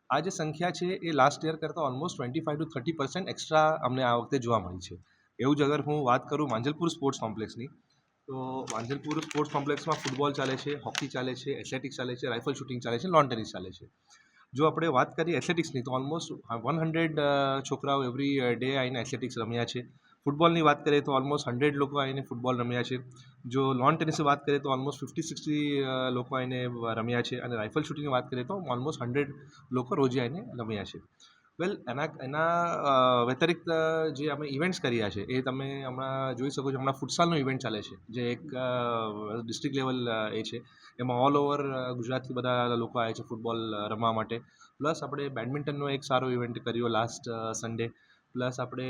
આ જે સંખ્યા છે એ લાસ્ટ યર કરતાં ઓલમોસ્ટ 25 to 30% એક્સ્ટ્રા અમને આ વખતે જોવા મળી છે. એવું જ અગર હું વાત કરું માંજલપુર સ્પોર્ટ્સ કોમ્પ્લેક્સની, તો માંજલપુર સ્પોર્ટ્સ કોમ્પ્લેક્સમાં ફૂટબોલ ચાલે છે, હોકી ચાલે છે, એથ્લેટિક્સ ચાલે છે, રાઇફલ શૂટિંગ ચાલે છે, લોન ટેનિસ ચાલે છે. જો આપણે વાત કરીએ એથ્લેટિક્સની તો ઓલમોસ્ટ 100 છોકરાઓ એવરી ડે આવીને એથ્લેટિક્સ રમ્યા છે. ફૂટબોલની વાત કરીએ તો ઓલમોસ્ટ 100 લોકો આવીને ફૂટબોલ રમ્યા છે. જો લોન ટેનિસની વાત કરીએ તો ઓલમોસ્ટ 50-60 લોકો આવીને રમ્યા છે. અને રાઇફલ શૂટિંગની વાત કરીએ તો ઓલમોસ્ટ 100 લોકો રોજે આવીને રમ્યા છે. વેલ એના વ્યતિરિક્ત જે અમે ઇવેન્ટ્સ કર્યા છે એ તમે હમણાં જોઈ શકો છો. હમણાં ફૂટસાલનો ઇવેન્ટ ચાલે છે જે એક ડિસ્ટ્રિક્ટ લેવલ એ છે. એમાં ઓલ ઓવર ગુજરાતથી બધા લોકો આવે છે ફૂટબોલ રમવા માટે. પ્લસ આપણે બેડમિન્ટનનો એક સારો ઇવેન્ટ કર્યો લાસ્ટ સન્ડે. પ્લસ આપણે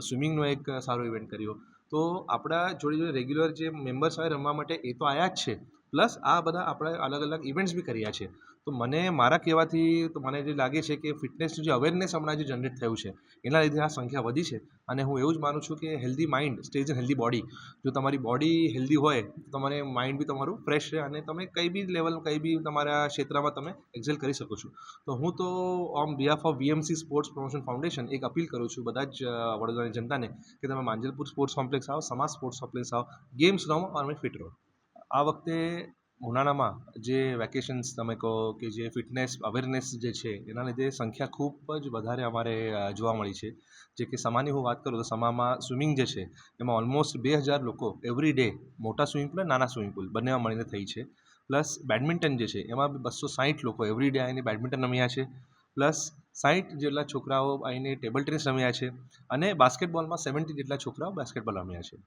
સ્વિમિંગનો એક સારો ઇવેન્ટ કર્યો. તો આપણા જોડે જોડે રેગ્યુલર જે મેમ્બર્સ આવે રમવા માટે એ તો આવ્યા જ છે. પ્લસ આ બધા આપણે અલગ અલગ ઇવેન્ટ્સ બી કર્યા છે. તો મને મારા કહેવાથી તો મને જે લાગે છે કે ફિટનેસનું જે અવેરનેસ હમણાં જે જનરેટ થયું છે એના લીધે આ સંખ્યા વધી છે. અને હું એવું જ માનું છું કે healthy mind stage in healthy body. જો તમારી બોડી હેલ્ધી હોય તો તમારે માઇન્ડ બી તમારું ફ્રેશ રહે અને તમે કંઈ બી લેવલ કંઈ બી તમારા ક્ષેત્રમાં તમે એક્સેલ કરી શકો છો. તો હું તો on behalf of VMC sports promotion foundation એક અપીલ કરું છું બધા જ વડોદરાની જનતાને કે તમે માંજલપુર સ્પોર્ટ્સ કોમ્પ્લેક્સ આવો, સમાજ સ્પોર્ટ્સ કોમ્પ્લેક્સ આવો, ગેમ્સ રમો અને ફિટ રહો. આ વખતે ઉનાળામાં જે વેકેશન્સ તમે કહો કે જે ફિટનેસ અવેરનેસ જે છે એના લીધે સંખ્યા ખૂબ જ વધારે અમારે જોવા મળી છે. જે કે સમાની હું વાત કરું તો સમામાં સ્વિમિંગ જે છે એમાં ઓલમોસ્ટ 2000 લોકો એવરી ડે મોટા સ્વિમિંગ પુલ અને નાના સ્વિમિંગ પુલ બંનેમાં મળીને થઈ છે. પ્લસ બેડમિન્ટન જે છે એમાં બી 260 લોકો એવરી ડે આવીને બેડમિન્ટન રમ્યા છે. પ્લસ 60 જેટલા છોકરાઓ આવીને ટેબલ ટેનિસ રમ્યા છે. અને બાસ્કેટબોલમાં 70 જેટલા છોકરાઓ બાસ્કેટબોલ રમ્યા છે.